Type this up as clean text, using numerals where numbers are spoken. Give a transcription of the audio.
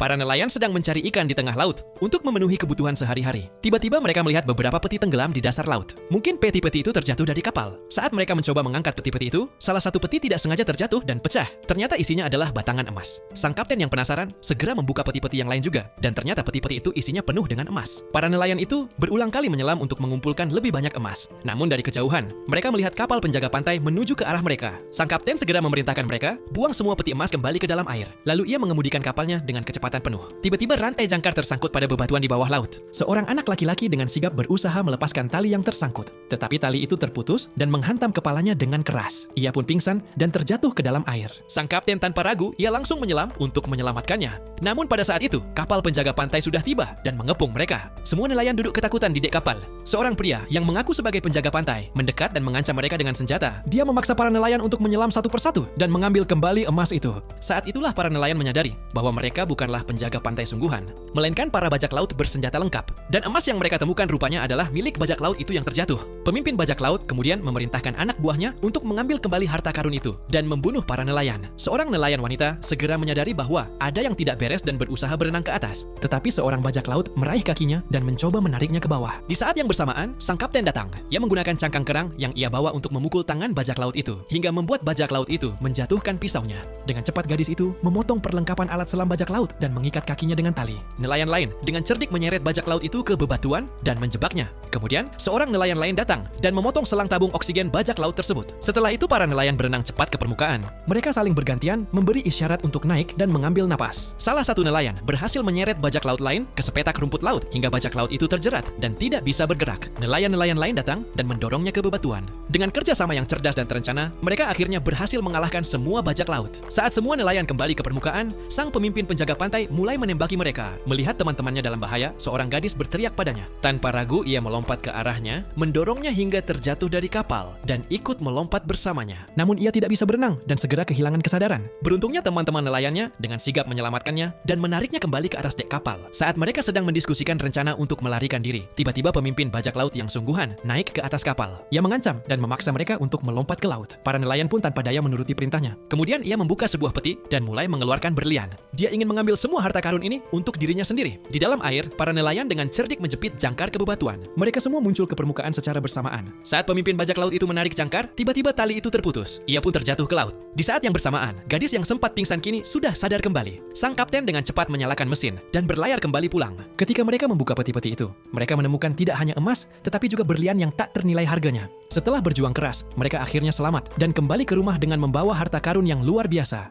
Para nelayan sedang mencari ikan di tengah laut untuk memenuhi kebutuhan sehari-hari. Tiba-tiba mereka melihat beberapa peti tenggelam di dasar laut. Mungkin peti-peti itu terjatuh dari kapal. Saat mereka mencoba mengangkat peti-peti itu, salah satu peti tidak sengaja terjatuh dan pecah. Ternyata isinya adalah batangan emas. Sang kapten yang penasaran segera membuka peti-peti yang lain juga, dan ternyata peti-peti itu isinya penuh dengan emas. Para nelayan itu berulang kali menyelam untuk mengumpulkan lebih banyak emas. Namun dari kejauhan, mereka melihat kapal penjaga pantai menuju ke arah mereka. Sang kapten segera memerintahkan mereka buang semua peti emas kembali ke dalam air. Lalu ia mengemudikan kapalnya dengan kecepatan penuh. Tiba-tiba rantai jangkar tersangkut pada bebatuan di bawah laut. Seorang anak laki-laki dengan sigap berusaha melepaskan tali yang tersangkut. Tetapi tali itu terputus dan menghantam kepalanya dengan keras. Ia pun pingsan dan terjatuh ke dalam air. Sang kapten tanpa ragu, ia langsung menyelam untuk menyelamatkannya. Namun pada saat itu, kapal penjaga pantai sudah tiba dan mengepung mereka. Semua nelayan duduk ketakutan di dek kapal. Seorang pria yang mengaku sebagai penjaga pantai mendekat dan mengancam mereka dengan senjata. Dia memaksa para nelayan untuk menyelam satu persatu dan mengambil kembali emas itu. Saat itulah para nelayan menyadari bahwa mereka bukanlah penjaga pantai sungguhan, melainkan para bajak laut bersenjata lengkap. Dan emas yang mereka temukan rupanya adalah milik bajak laut itu yang terjatuh. Pemimpin bajak laut kemudian memerintahkan anak buahnya untuk mengambil kembali harta karun itu dan membunuh para nelayan. Seorang nelayan wanita segera menyadari bahwa ada yang tidak beres dan berusaha berenang ke atas. Tetapi seorang bajak laut meraih kakinya dan mencoba menariknya ke bawah. Di saat yang bersamaan, sang kapten datang. Ia menggunakan cangkang kerang yang ia bawa untuk memukul tangan bajak laut itu, hingga membuat bajak laut itu menjatuhkan pisaunya. Dengan cepat gadis itu memotong perlengkapan alat selam bajak laut dan mengikat kakinya dengan tali. Nelayan lain dengan cerdik menyeret bajak laut itu ke bebatuan dan menjebaknya. Kemudian, seorang nelayan lain datang dan memotong selang tabung oksigen bajak laut tersebut. Setelah itu, para nelayan berenang cepat ke permukaan. Mereka saling bergantian memberi isyarat untuk naik dan mengambil napas. Salah satu nelayan berhasil menyeret bajak laut lain ke sepetak rumput laut hingga bajak laut itu terjerat dan tidak bisa bergerak. Nelayan-nelayan lain datang dan mendorongnya ke bebatuan. Dengan kerjasama yang cerdas dan terencana, mereka akhirnya berhasil mengalahkan semua bajak laut. Saat semua nelayan kembali ke permukaan, sang pemimpin penjaga pantai mulai menembaki mereka. Melihat teman-temannya dalam bahaya, seorang gadis berteriak padanya. Tanpa ragu, ia melompat ke arahnya, mendorongnya hingga terjatuh dari kapal dan ikut melompat bersamanya. Namun ia tidak bisa berenang dan segera kehilangan kesadaran. Beruntungnya teman-teman nelayannya dengan sigap menyelamatkannya dan menariknya kembali ke atas dek kapal. Saat mereka sedang mendiskusikan rencana untuk melarikan diri, tiba-tiba pemimpin bajak laut yang sungguhan naik ke atas kapal. Ia mengancam dan memaksa mereka untuk melompat ke laut. Para nelayan pun tanpa daya menuruti perintahnya. Kemudian ia membuka sebuah peti dan mulai mengeluarkan berlian. Dia ingin mengambil semua harta karun ini untuk dirinya sendiri. Di dalam air, para nelayan dengan cerdik menjepit jangkar ke bebatuan. Mereka semua muncul ke permukaan secara bersamaan. Saat pemimpin bajak laut itu menarik jangkar, tiba-tiba tali itu terputus. Ia pun terjatuh ke laut. Di saat yang bersamaan, gadis yang sempat pingsan kini sudah sadar kembali. Sang kapten dengan cepat menyalakan mesin dan berlayar kembali pulang. Ketika mereka membuka peti-peti itu, mereka menemukan tidak hanya emas, tetapi juga berlian yang tak ternilai harganya. Setelah berjuang keras, mereka akhirnya selamat dan kembali ke rumah dengan membawa harta karun yang luar biasa.